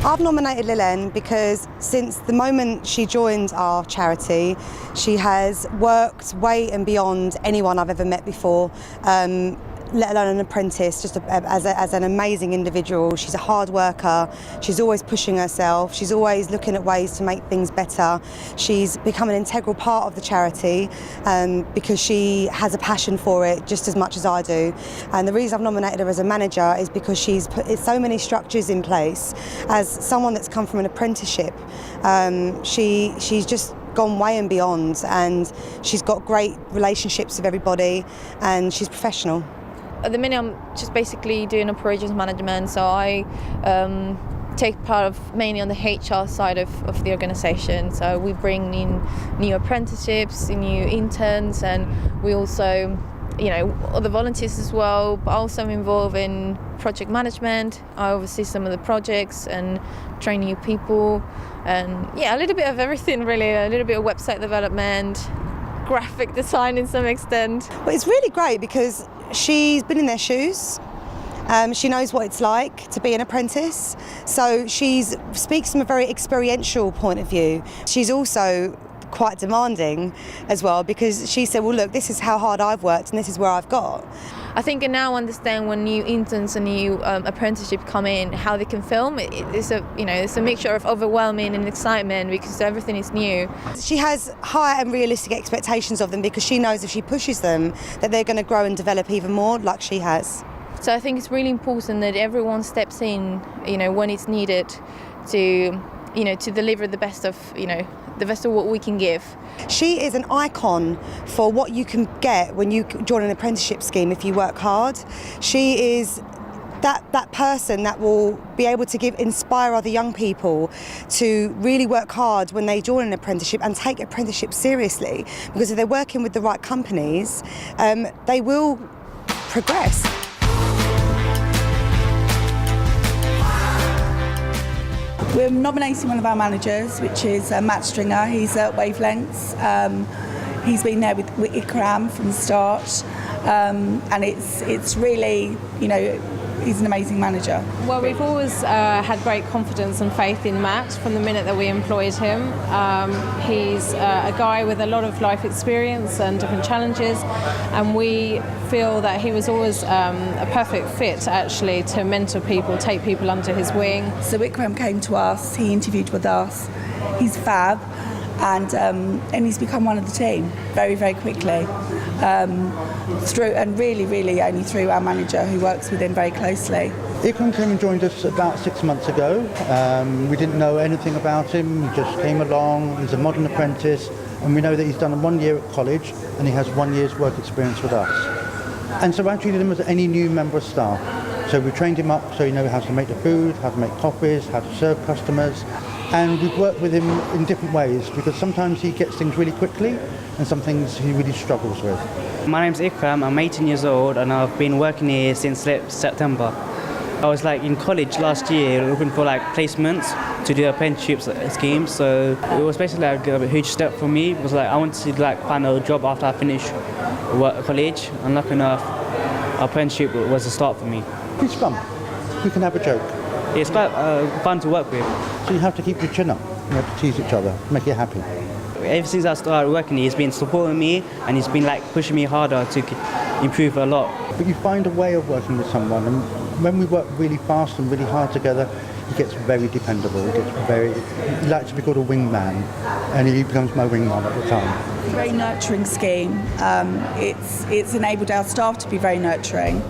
I've nominated Lilen because since the moment she joined our charity, she has worked way and beyond anyone I've ever met before. Let alone an apprentice, just as an amazing individual. She's a hard worker, she's always pushing herself, she's always looking at ways to make things better. She's become an integral part of the charity because she has a passion for it just as much as I do. And the reason I've nominated her as a manager is because she's put so many structures in place. As someone that's come from an apprenticeship, she's just gone way and beyond, and she's got great relationships with everybody, and she's professional. At the minute, I'm just basically doing operations management, so I take part of mainly on the HR side of the organisation. So we bring in new apprenticeships, new interns, and we also, other volunteers as well. But also I'm involved in project management. I oversee some of the projects and train new people, and a little bit of everything really. A little bit of website development, graphic design in some extent. Well, it's really great because she's been in their shoes. She knows what it's like to be an apprentice. So she speaks from a very experiential point of view. She's also quite demanding as well, because she said, well, look, this is how hard I've worked and this is where I've got. I think I now understand when new interns and new apprenticeship come in, how they can film. It's a mixture of overwhelming and excitement because everything is new. She has high and realistic expectations of them because she knows if she pushes them that they're going to grow and develop even more, like she has. So I think it's really important that everyone steps in, when it's needed to deliver the best of what we can give. She is an icon for what you can get when you join an apprenticeship scheme if you work hard. She is that person that will be able to inspire other young people to really work hard when they join an apprenticeship and take apprenticeship seriously, because if they're working with the right companies, they will progress. We're nominating one of our managers, which is Matt Stringer. He's at Wavelengths. He's been there with Ikram from the start, and it's really, he's an amazing manager. Well, we've always had great confidence and faith in Matt from the minute that we employed him. He's a guy with a lot of life experience and different challenges, and we feel that he was always a perfect fit actually to mentor people, take people under his wing. So Ikram came to us, he interviewed with us, he's fab, and he's become one of the team very, very quickly. Really only through our manager who works with him very closely. Ikram came and joined us about 6 months ago. We didn't know anything about him, he just came along. He's a modern apprentice, and we know that he's done 1 year at college and he has 1 year's work experience with us. And so I treated him as any new member of staff. So we trained him up so he knows how to make the food, how to make coffees, how to serve customers. And we've worked with him in different ways, because sometimes he gets things really quickly and some things he really struggles with. My name's Ikram, I'm 18 years old and I've been working here since September. I was in college last year looking for placements to do apprenticeship schemes, so it was basically a huge step for me, because I wanted to find a job after I finished college, and lucky enough apprenticeship was a start for me. It's fun, we can have a joke. It's quite fun to work with. So you have to keep your chin up, you have to tease each other, make you happy. Ever since I started working, he's been supporting me and he's been pushing me harder to improve a lot. But you find a way of working with someone, and when we work really fast and really hard together, he gets very dependable. He likes to be called a wingman, and he becomes my wingman at the time. Very nurturing scheme. It's enabled our staff to be very nurturing.